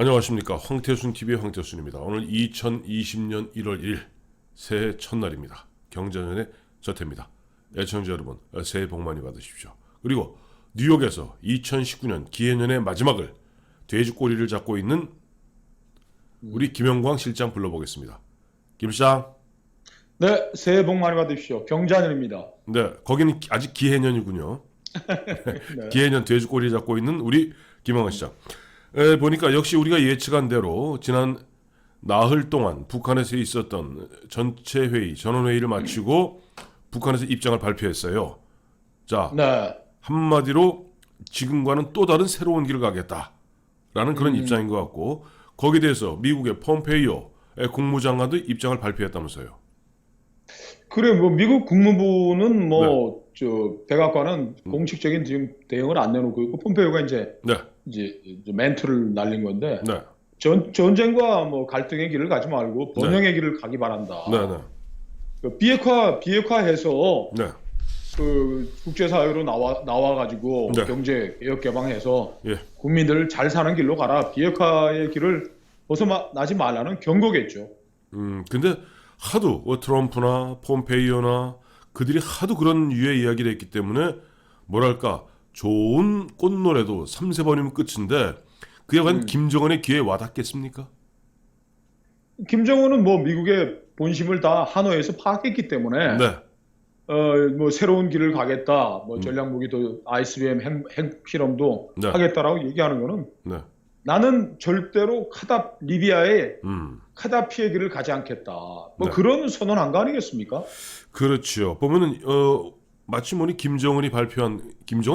안녕하십니까. 황태순TV의 황태순입니다. 오늘 2020년 1월 1일 새해 첫날입니다. 경자년의 저태입니다. 애청자 여러분, 새해 복 많이 받으십시오. 그리고 뉴욕에서 2019년 기해년의 마지막을 돼지꼬리를 잡고 있는 우리 김영광 실장 불러보겠습니다. 김 실장. 네, 새해 복 많이 받으십시오. 경자년입니다. 네, 거기는 아직 기해년이군요. 네. 기해년 돼지꼬리 잡고 있는 우리 김영광 시장. 보니까 역시 우리가 예측한 대로 지난 나흘 동안 북한에서 있었던 전체 회의, 전원회의를 마치고 북한에서 입장을 발표했어요. 자, 네. 한마디로 지금과는 또 다른 새로운 길을 가겠다라는 그런 입장인 것 같고, 거기에 대해서 미국의 폼페이오 국무장관도 입장을 발표했다면서요. 그래, 뭐 미국 국무부는 네. 백악관은 공식적인 지금 대응을 안 내놓고 있고 폼페이오가 이제 네, 멘트를 날린 건데 네, 전쟁과 뭐 갈등의 길을 가지 말고 번영의 길을 가기 바란다. 네, 네, 그 비핵화해서 네, 그 국제사회로 나와가지고 네. 경제 개혁 개방해서 예, 국민들 잘 사는 길로 가라. 비핵화의 길을 벗어나지 말라는 경고겠죠. 근데 하도 트럼프나 폼페이오나 그들이 하도 그런 유의 이야기를 했기 때문에 뭐랄까 좋은 꽃노래도 3세 번이면 끝인데 그에 과연 김정은의 귀에 와닿겠습니까? 김정은은 뭐 미국의 본심을 다 하노이에서 파악했기 때문에 네, 뭐 새로운 길을 가겠다, 뭐 전략무기도 ICBM 핵 실험도 네, 하겠다라고 얘기하는 거는 네, 나는 절대로 리비아의 음, 카다피의 길을 가지 않겠다. 뭐 네. 그런 선언한 거 아니겠습니까? 그렇죠. 보면은 마치 뭐니 김정은이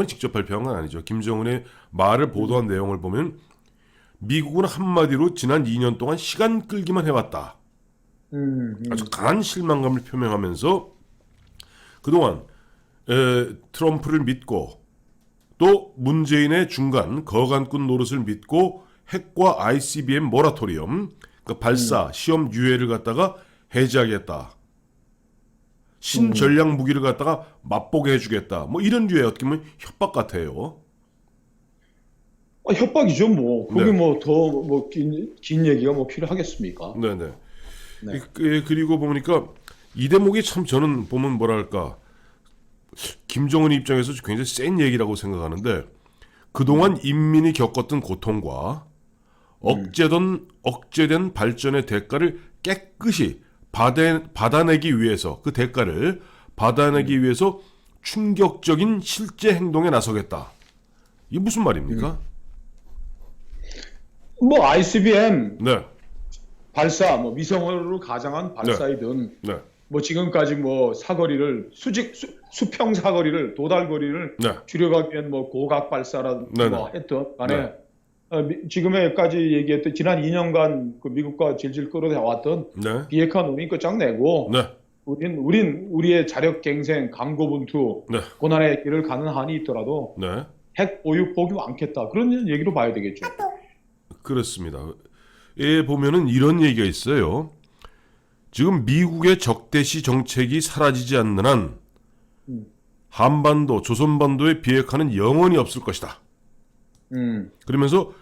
직접 발표한 건 아니죠. 김정은의 말을 보도한 내용을 보면 미국은 한마디로 지난 2년 동안 시간 끌기만 해왔다. 아주 강한 실망감을 표명하면서 그동안 트럼프를 믿고 또 문재인의 중간 거간꾼 노릇을 믿고 핵과 ICBM 모라토리엄 그 발사 시험 유예를 갖다가 해제하겠다. 신전략 무기를 갖다가 맛보게 해주겠다. 뭐 이런 류의 어떻게 보면 협박 같아요. 협박이죠, 뭐. 네. 그게 뭐 더 뭐 긴 얘기가 뭐 필요하겠습니까? 네네. 네. 그리고 보니까 이 대목이 참 저는 보면 뭐랄까 김정은 입장에서 굉장히 센 얘기라고 생각하는데 그동안 인민이 겪었던 고통과 억제된 발전의 대가를 깨끗이 받아내기 위해서 그 대가를 받아내기 위해서 충격적인 실제 행동에 나서겠다. 이게 무슨 말입니까? 뭐 ICBM 네, 발사, 뭐 위성으로 가장한 발사이든 네, 뭐 지금까지 뭐 사거리를 수평 사거리를 도달거리를 네, 줄여가기 위한 뭐 고각 발사라 네, 뭐 네. 했던 간에 네. 지금까지 얘기했던 지난 2년간 그 미국과 질질 끌어왔던 네, 비핵화 논의 끝장내고 네, 우리의 자력 갱생 강고분투 네, 고난의 길을 가는 한이 있더라도 네. 핵 보유 포기 않겠다 그런 얘기로 봐야 되겠죠. 그렇습니다. 에 보면은 이런 얘기가 있어요. 지금 미국의 적대시 정책이 사라지지 않는 한 한반도, 조선반도의 비핵화는 영원히 없을 것이다. 그러면서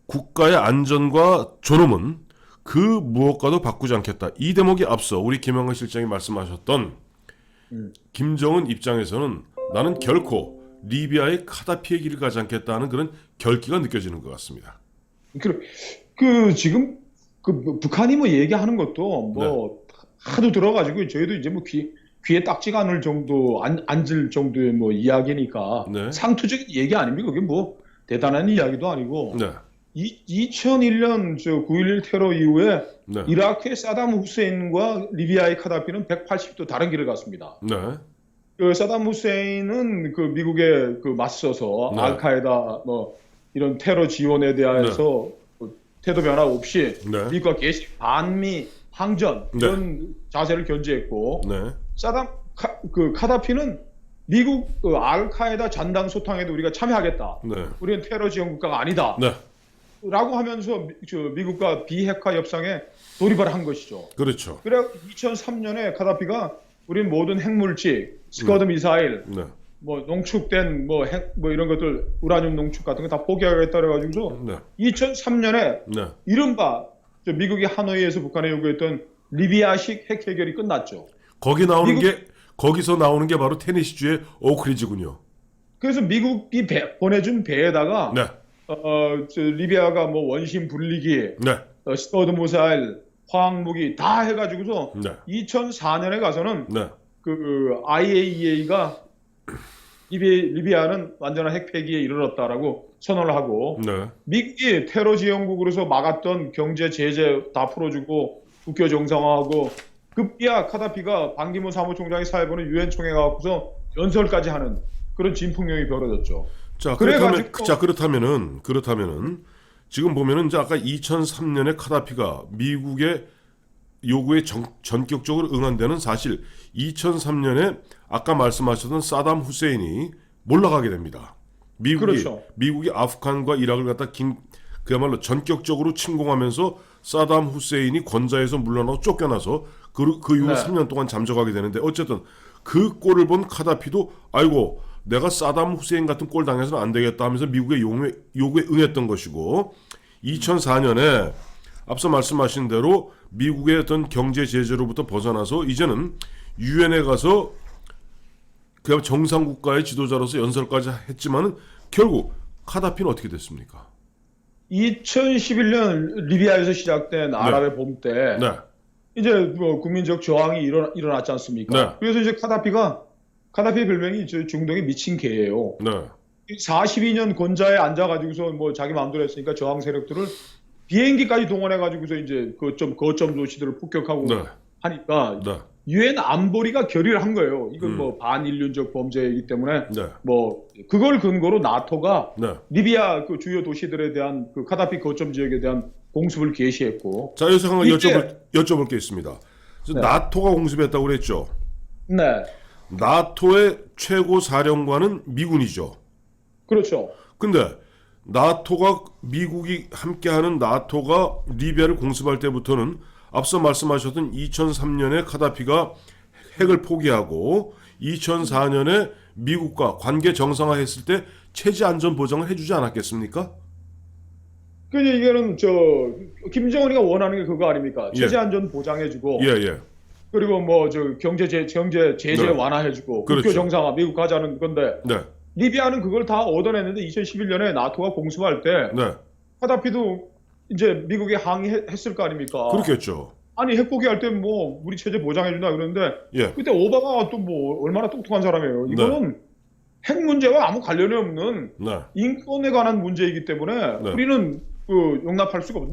국가의 안전과 존엄은 그 무엇과도 바꾸지 않겠다. 이 대목에 앞서 우리 김영건 실장이 말씀하셨던 김정은 입장에서는 나는 결코 리비아의 카다피의 길을 가지 않겠다는 그런 결기가 느껴지는 것 같습니다. 지금 북한이 뭐 얘기하는 것도 뭐 하도 들어가지고 저희도 이제 뭐 귀에 딱지가 않을 정도 앉을 정도의 뭐 이야기니까 네. 상투적인 얘기 아닙니까? 그게 뭐 대단한 이야기도 아니고 네, 2001년 9.11 테러 이후에 네, 이라크의 사담 후세인과 리비아의 카다피는 180도 다른 길을 갔습니다. 네, 그 사담 후세인은 그 미국에 그 맞서서 네. 알카에다 뭐 이런 테러 지원에 대해서 태도 변화 없이 네. 미국과 계속 반미 항전 이런 자세를 견지했고 네, 카다피는 미국 알카에다 잔당 소탕에도 우리가 참여하겠다. 네, 우리는 테러 지원 국가가 아니다. 네. 라고 하면서 미국과 비핵화 협상에 돌입을 한 것이죠. 그렇죠. 그래 2003년에 카다피가 우린 모든 핵물질, 스커드 미사일, 네, 뭐 농축된 뭐 핵 뭐 이런 것들 우라늄 농축 같은 거 다 포기하겠다 그래가지고서 네. 2003년에 네. 이른바 미국이 하노이에서 북한에 요구했던 리비아식 핵 해결이 끝났죠. 거기서 나오는 게 바로 테네시주의 오크리지군요. 그래서 미국이 보내준 배에다가 네. 리비아가 뭐 원심 분리기, 네. 스터드 미사일, 화학무기 다 해가지고서 네. 2004년에 가서는 네. 그 IAEA가 리비아는 완전한 핵 폐기에 이르렀다라고 선언을 하고 네. 미국이 테러 지원국으로서 막았던 경제 제재 다 풀어주고 국교 정상화하고 급기야 카다피가 반기문 사무총장이 사회보는 유엔 총회 가고서 연설까지 하는 그런 진풍경이 벌어졌죠. 자, 그래가지고 그렇다면은 지금 보면은 이제 아까 2003년에 카다피가 미국의 요구에 전격적으로 응한 데는 사실 2003년에 아까 말씀하셨던 사담 후세인이 몰락하게 됩니다. 그렇죠. 미국이 아프간과 이라크를 갖다 그야말로 전격적으로 침공하면서 사담 후세인이 권좌에서 물러나고 쫓겨나서 그 이후로 네. 3년 동안 잠적하게 되는데 어쨌든 그 꼴을 본 카다피도 아이고 내가 사담 후세인 같은 꼴 당해서는 안 되겠다 하면서 미국의 요구에 응했던 것이고 2004년에 앞서 말씀하신 대로 미국의 어떤 경제 제재로부터 벗어나서 이제는 유엔에 가서 그냥 정상 국가의 지도자로서 연설까지 했지만은 결국 카다피는 어떻게 됐습니까? 2011년 리비아에서 시작된 아랍의 봄 때 네. 이제 뭐 국민적 저항이 일어났지 않습니까? 네. 그래서 이제 카다피의 별명이 중동의 미친 개예요. 네. 42년 권좌에 앉아가지고서 뭐 자기 마음대로 했으니까 저항 세력들을 비행기까지 동원해가지고서 이제 거점 도시들을 폭격하고 네. 하니까 네. 유엔 안보리가 결의를 한 거예요. 이건 뭐 반인륜적 범죄이기 때문에 네. 뭐 그걸 근거로 나토가 네. 리비아 그 주요 도시들에 대한 그 카다피 거점 지역에 대한 공습을 개시했고. 자, 여기서 한번 이게- 여쭤볼 게 있습니다. 그래서 네. 나토가 공습했다고 그랬죠. 네, 나토의 최고 사령관은 미군이죠. 그렇죠. 근데 나토가 미국이 함께하는 나토가 리비아를 공습할 때부터는 앞서 말씀하셨던 2003년에 카다피가 핵을 포기하고 2004년에 미국과 관계 정상화했을 때 체제 안전 보장을 해주지 않았겠습니까? 그러니까 이게는 김정은이가 원하는 게 그거 아닙니까? 예. 체제 안전 보장해주고 예. 그리고 뭐 경제 제재 네. 완화해주고 그렇죠. 국교 정상화 미국 가자는 건데 네. 리비아는 그걸 다 얻어냈는데 2011년에 나토가 공습할 때 네. 카다피도 이제 미국에 항의했을 거 아닙니까? 그렇겠죠. 아니 핵 포기할 때 뭐 우리 체제 보장해준다 그러는데 예. 그때 오바마가 또 뭐 얼마나 똑똑한 사람이에요. 이거는 핵 문제와 아무 관련이 없는 네. 인권에 관한 문제이기 때문에 네. 우리는 용납할 수가 없어.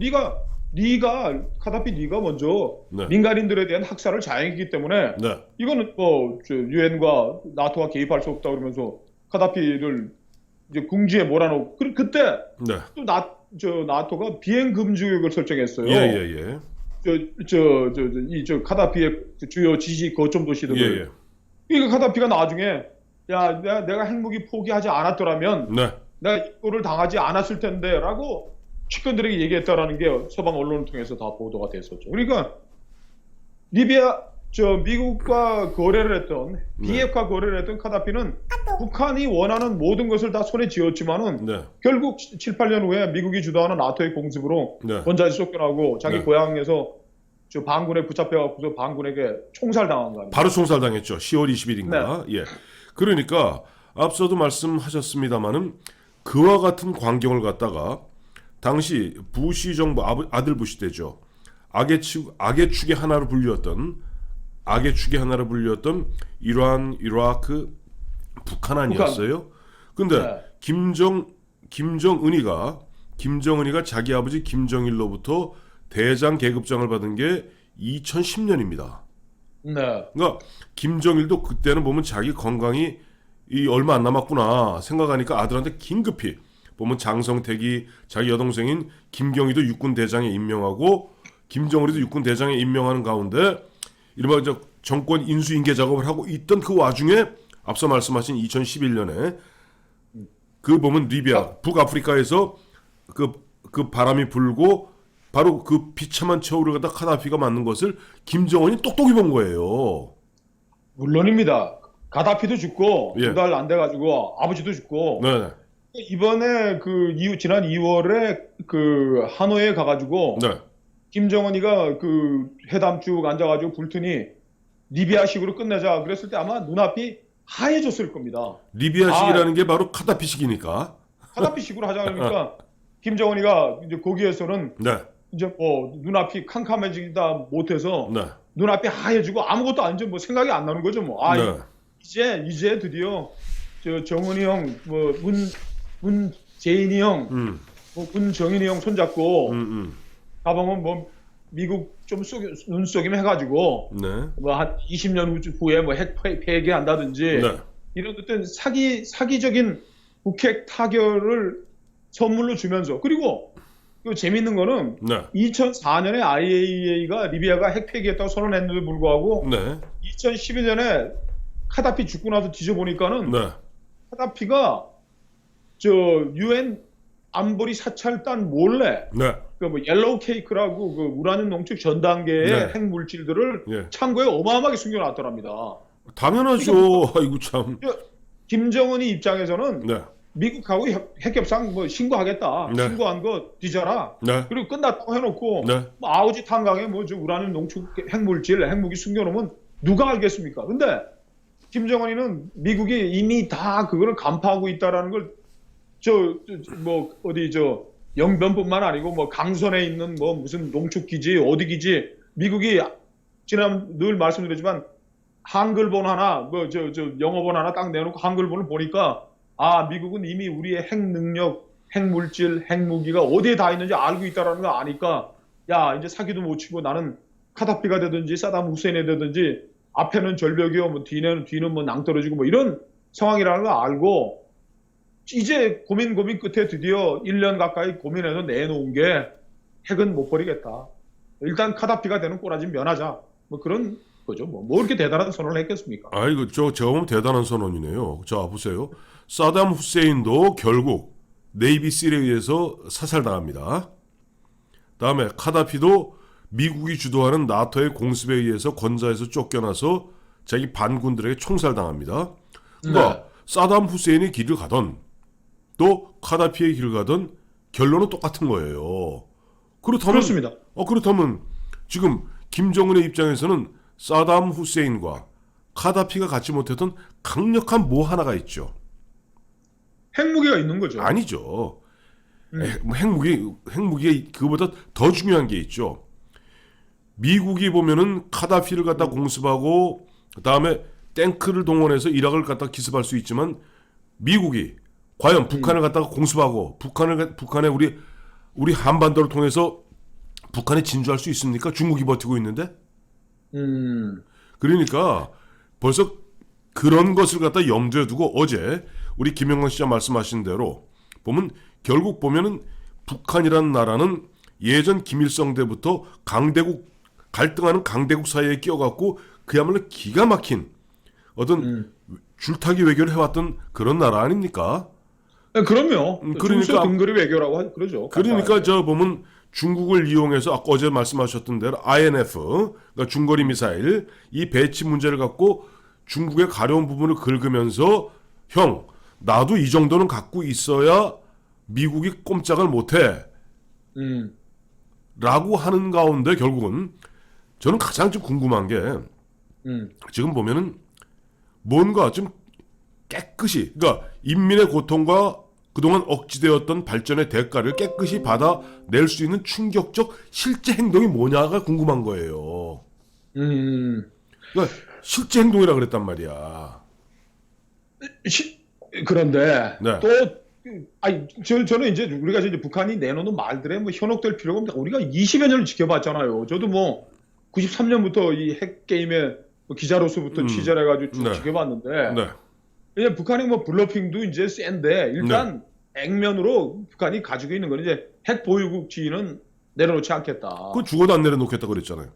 카다피 네가 먼저 네. 민간인들에 대한 학살을 자행했기 때문에 네. 이거는 뭐 유엔과 나토가 개입할 수 없다 그러면서 카다피를 이제 궁지에 몰아넣고 그때 네. 또 나토가 비행 금지구역을 설정했어요. 예. 카다피의 주요 지지 거점 도시들을. 예. 그러니까 카다피가 나중에 야 내가 핵무기 포기하지 않았더라면 네. 내가 이거를 당하지 않았을 텐데라고 측근들에게 얘기했다라는 게 서방 언론을 통해서 다 보도가 됐었죠. 그러니까 리비아 미국과 거래를 했던 비핵화 거래를 했던 카다피는 북한이 원하는 모든 것을 다 손에 쥐었지만은 네. 결국 7, 8년 후에 미국이 주도하는 나토의 공습으로 네. 원자에서 쫓겨나고 자기 네. 고향에서 반군에 붙잡혀갖고서 반군에게 총살당한 거 아니에요? 바로 총살당했죠. 10월 20일인가. 예. 그러니까 앞서도 말씀하셨습니다마는 그와 같은 광경을 갖다가 당시 부시 정부 아들 부시 때죠. 악의 축의 하나로 불렸던 이란, 이라크, 북한 아니었어요? 근데 네. 김정은이가 자기 아버지 김정일로부터 대장 계급장을 받은 게 2010년입니다. 네. 그러니까 김정일도 그때는 보면 자기 건강이 얼마 안 남았구나 생각하니까 아들한테 긴급히 보면 장성택이 자기 여동생인 김경희도 육군 대장에 임명하고 김정일이도 육군 대장에 임명하는 가운데 이른바 정권 인수인계 작업을 하고 있던 그 와중에 앞서 말씀하신 2011년에 그 보면 리비아 북아프리카에서 그 바람이 불고 바로 그 비참한 최후를 갖다 카다피가 맞는 것을 김정은이 똑똑히 본 거예요. 물론입니다. 가다피도 죽고 예. 2달 안 돼가지고 아버지도 죽고 네. 이번에 지난 2월에 그 하노이에 가가지고 네. 김정은이가 그 회담 쭉 앉아가지고 불더니 리비아식으로 끝내자 그랬을 때 아마 눈앞이 하얘졌을 겁니다. 리비아식이라는 게 바로 카다피식이니까. 가다피식으로 하자 그러니까 김정은이가 이제 거기에서는 네. 이제 눈앞이 캄캄해지다 못해서 네. 눈앞이 하얘지고 아무것도 안 뭐 생각이 안 나는 거죠 뭐. 네. 이제 드디어 저 정은이 형, 문재인이 형, 문정인이 형 손잡고 가보면 뭐 미국 좀 눈속임 해가지고 네. 뭐 한 20년 후에 뭐 핵 폐기한다든지 네. 이런 어떤 사기적인 북핵 타결을 선물로 주면서 그리고 또 재밌는 거는 네. 2004년에 IAEA가 리비아가 핵 폐기했다고 선언했는데도 불구하고 네. 2012년에 카다피 죽고 나서 뒤져보니까는 네. 카다피가 저 유엔 안보리 사찰단 몰래 네. 그 뭐 옐로우 케이크라고 그 우라늄 농축 전 단계의 네. 핵 물질들을 예. 창고에 어마어마하게 숨겨놨더랍니다. 당연하죠. 아이고 참. 김정은이 입장에서는 네. 미국하고 핵협상 뭐 신고하겠다. 네. 신고한 거 뒤져라. 네. 그리고 끝났다고 해놓고 네. 뭐 아우지 탄강에 뭐 저 우라늄 농축 핵물질, 핵무기 숨겨놓으면 누가 알겠습니까? 근데 김정은이는 미국이 이미 다 그거를 간파하고 있다라는 걸 뭐 어디 영변뿐만 아니고 뭐 강선에 있는 뭐 무슨 농축 기지 어디 기지 미국이 지난 늘 말씀드리지만 한글본 하나 뭐 영어본 하나 딱 내놓고 한글본을 보니까 아 미국은 이미 우리의 핵 능력, 핵 물질, 핵 무기가 어디에 다 있는지 알고 있다라는 거 아니까 야 이제 사기도 못 치고 나는 카다피가 되든지 사담 후세인이 되든지 앞에는 절벽이요 뭐 뒤는 뭐 낭떠러지고 뭐 이런 상황이라는 걸 알고 이제 고민 끝에 드디어 1년 가까이 고민해서 내놓은 게 핵은 못 버리겠다. 일단 카다피가 되는 꼬라지 면하자. 뭐 그런 거죠. 뭐 이렇게 대단한 선언을 했겠습니까? 아이고 제가 보면 대단한 선언이네요. 자 보세요. 사담 후세인도 결국 네이비실에 의해서 사살당합니다. 다음에 카다피도 미국이 주도하는 나토의 공습에 의해서 건자에서 쫓겨나서 자기 반군들에게 총살당합니다. 그러니까 사담 후세인의 길을 가던 또 카다피의 길을 가던 결론은 똑같은 거예요. 그렇습니다. 그렇다면 지금 김정은의 입장에서는 사담 후세인과 카다피가 갖지 못했던 강력한 뭐 하나가 있죠. 핵무기가 있는 거죠. 아니죠. 핵무기가 그거보다 더 중요한 게 있죠. 미국이 보면은 카다피를 갖다 공습하고 그다음에 탱크를 동원해서 이라크를 갖다 기습할 수 있지만 미국이 과연 북한을 갖다가 공습하고 북한에 우리 한반도를 통해서 북한에 진주할 수 있습니까? 중국이 버티고 있는데. 그러니까 벌써 그런 것을 갖다 염두에 두고 어제 우리 김영란 씨가 말씀하신 대로 결국 보면은 북한이라는 나라는 예전 김일성 때부터 갈등하는 강대국 사이에 끼어갖고 그야말로 기가 막힌 어떤 줄타기 외교를 해왔던 그런 나라 아닙니까? 그럼요. 그러니까 근거리 외교라고 그러죠. 그러니까 보면 중국을 이용해서 아까 어제 말씀하셨던 대로 INF, 그러니까 중거리 미사일 이 배치 문제를 갖고 중국의 가려운 부분을 긁으면서 형 나도 이 정도는 갖고 있어야 미국이 꼼짝을 못해 라고 하는 가운데 결국은 저는 가장 좀 궁금한 게 지금 보면은 뭔가 좀 깨끗이 그러니까 인민의 고통과 그동안 억지되었던 발전의 대가를 깨끗이 받아낼 수 있는 충격적 실제 행동이 뭐냐가 궁금한 거예요. 그러니까 실제 행동이라 그랬단 말이야. 그런데 네. 저는 이제 우리가 이제 북한이 내놓는 말들에 뭐 현혹될 필요가 없는데 우리가 20여 년을 지켜봤잖아요. 저도 뭐 93년부터 이 핵 게임에 기자로서부터 취재를 해가지고 쭉 지켜봤는데. 네. 이제 북한이 뭐 블러핑도 이제 센데 일단 액면으로 북한이 가지고 있는 건 이제 핵 보유국 지위는 내려놓지 않겠다. 그거 죽어도 안 내려놓겠다 그랬잖아요.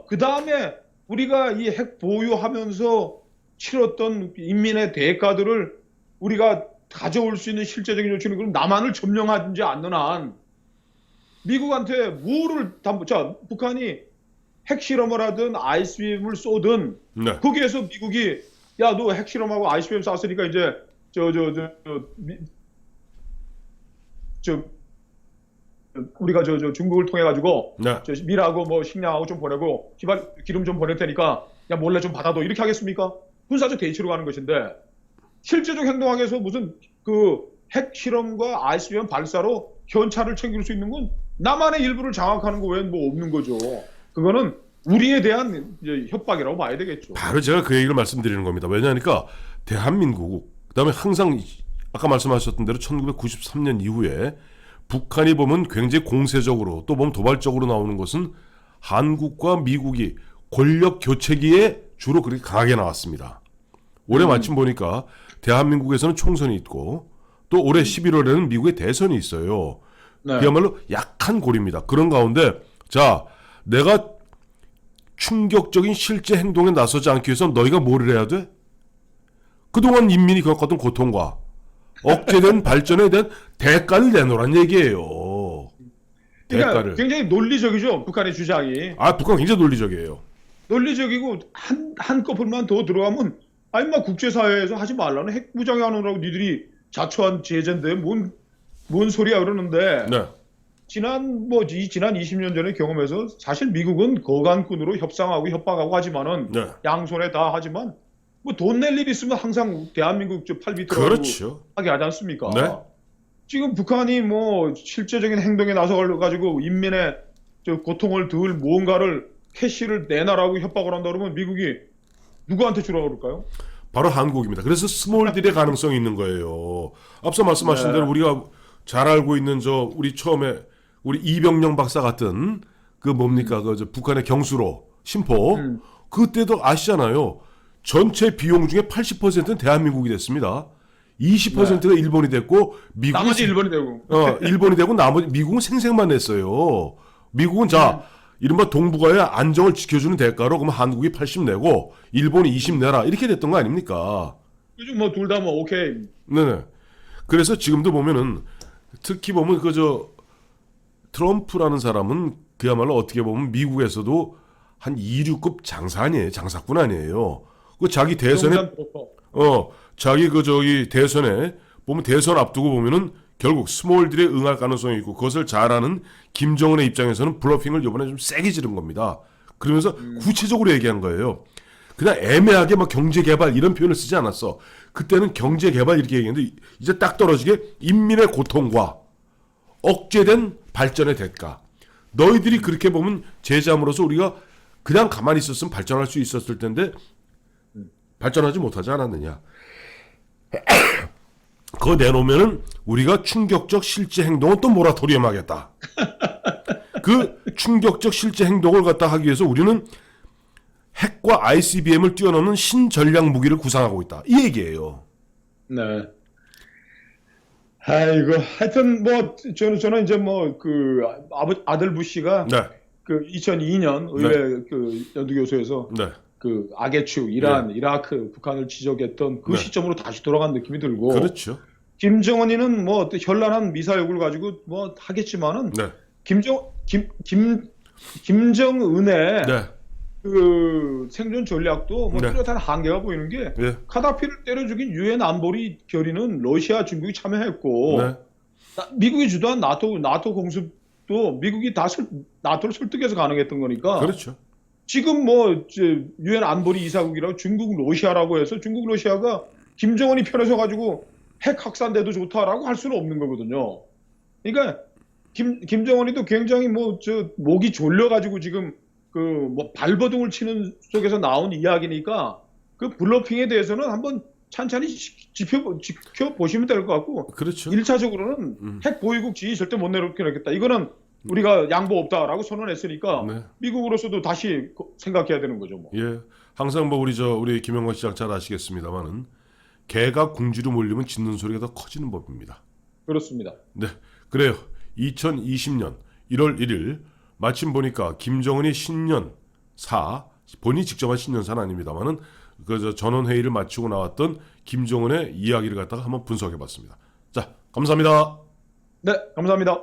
그 다음에 우리가 이 핵 보유하면서 치렀던 인민의 대가들을 우리가 가져올 수 있는 실제적인 조치는 그럼 남한을 점령하지 않는 한 미국한테 뭐를 북한이 핵 실험을 하든 ICBM을 쏘든 거기에서 미국이 야, 너 핵실험하고 ICBM 쐈으니까 이제 저 우리가 저 중국을 통해 가지고 네. 저 밀하고 뭐 식량하고 좀 보내고 기름 좀 보낼 테니까 야 몰래 좀 받아도 이렇게 하겠습니까? 군사적 대치로 가는 것인데 실제적 행동하기 위해서 무슨 그 핵실험과 ICBM 발사로 현찰을 챙길 수 있는 건 남한의 일부를 장악하는 거 외엔 뭐 없는 거죠. 그거는 우리에 대한 이제 협박이라고 봐야 되겠죠. 바로 제가 그 얘기를 말씀드리는 겁니다. 왜냐하니까 대한민국 그다음에 항상 아까 말씀하셨던 대로 1993년 이후에 북한이 보면 굉장히 공세적으로 또 보면 도발적으로 나오는 것은 한국과 미국이 권력 교체기에 주로 그렇게 강하게 나왔습니다. 올해 마침 보니까 대한민국에서는 총선이 있고 또 올해 11월에는 미국의 대선이 있어요. 네. 그야말로 약한 고리입니다. 그런 가운데 자 내가 충격적인 실제 행동에 나서지 않기 위해서 너희가 뭘 해야 돼? 그동안 인민이 겪었던 고통과 억제된 발전에 대한 대가를 내놓으란 얘기예요. 그러니까 대가를. 굉장히 논리적이죠. 북한의 주장이. 아, 북한 굉장히 논리적이에요. 논리적이고 한꺼풀만 더 들어가면 아니 막 국제사회에서 하지 말라는 핵 무장하느라고 니들이 자초한 제재인데 뭔 소리야 그러는데 네. 지난 20년 전의 경험에서 사실 미국은 거간꾼으로 협상하고 협박하고 하지만은 네. 양손에 다 하지만 뭐 돈 낼 일 있으면 항상 대한민국 저 팔 밑으로 그렇죠. 하게 하지 않습니까? 네. 지금 북한이 뭐 실제적인 행동에 나서 가지고 인민의 저 고통을 덜 무언가를 캐시를 내놔라고 협박을 한다 그러면 미국이 누구한테 주라고 그럴까요? 바로 한국입니다. 그래서 스몰딜의 가능성이 있는 거예요. 앞서 말씀하신 네. 대로 우리가 잘 알고 있는 우리 처음에 우리 이병영 박사 같은 그 뭡니까 그 북한의 경수로 심포 그때도 아시잖아요. 전체 비용 중에 80%는 대한민국이 됐습니다. 20%가 일본이 됐고 미국은 나머지 일본이 되고. 일본이 되고 나머지 미국은 생색만 냈어요. 미국은 자 이른바 동북아의 안정을 지켜주는 대가로 그러면 한국이 80 내고 일본이 20 내라 이렇게 됐던 거 아닙니까? 요즘 뭐 둘 다 뭐 오케이. 네네. 그래서 지금도 보면은 특히 보면 트럼프라는 사람은 그야말로 어떻게 보면 미국에서도 한 이류급 장사 아니에요. 장사꾼 아니에요. 그 자기 대선에 자기 대선에 보면 대선 앞두고 보면은 결국 스몰딜에 응할 가능성이 있고 그것을 잘 아는 김정은의 입장에서는 블러핑을 이번에 좀 세게 지른 겁니다. 그러면서 구체적으로 얘기한 거예요. 그냥 애매하게 막 경제개발 이런 표현을 쓰지 않았어. 그때는 경제개발 이렇게 얘기했는데 이제 딱 떨어지게 인민의 고통과 억제된 발전의 대가. 너희들이 그렇게 보면 제자함으로써 우리가 그냥 가만히 있었으면 발전할 수 있었을 텐데 발전하지 못하지 않았느냐. 그거 내놓으면은 우리가 충격적 실제 행동은 또 모라토리엄 하겠다. 그 충격적 실제 행동을 갖다 하기 위해서 우리는 핵과 ICBM을 뛰어넘는 신전략 무기를 구상하고 있다. 이 얘기예요. 네. 아이고 하여튼 뭐 저는 이제 뭐 그 아들 부시가 네. 그 2002년 의회 그 연두교수에서 네. 그 악의 축 이란, 이라크, 북한을 지적했던 그 네. 시점으로 다시 돌아간 느낌이 들고 그렇죠. 김정은이는 뭐 현란한 미사역을 가지고 뭐 하겠지만은 네. 김정은의 네. 그 생존 전략도 뭐 네. 뚜렷한 한계가 보이는 게 네. 카다피를 때려 죽인 유엔 안보리 결의는 러시아, 중국이 참여했고 네. 미국이 주도한 나토 공습도 미국이 나토를 설득해서 가능했던 거니까 그렇죠. 지금 뭐 유엔 안보리 이사국이라고 중국, 러시아라고 해서 중국, 러시아가 김정은이 편에서 가지고 핵 확산돼도 좋다라고 할 수는 없는 거거든요. 그러니까 김정은이도 굉장히 목이 졸려 가지고 지금 그 뭐 발버둥을 치는 속에서 나온 이야기니까 그 블러핑에 대해서는 한번 찬찬히 지켜보시면 될 것 같고 그렇죠. 1차적으로는 핵 보유국 지위 절대 못 내놓겠다. 이거는 우리가 양보 없다라고 선언했으니까 네. 미국으로서도 다시 생각해야 되는 거죠. 뭐. 예. 항상 뭐 우리 김영건 시장 잘 아시겠습니다만은 개가 궁지로 몰리면 짖는 소리가 더 커지는 법입니다. 그렇습니다. 네. 그래요. 2020년 1월 1일 마침 보니까 김정은이 신년사 본인이 직접 한 신년사는 아닙니다만은 그 전원회의를 마치고 나왔던 김정은의 이야기를 갖다가 한번 분석해봤습니다. 자, 감사합니다. 네, 감사합니다.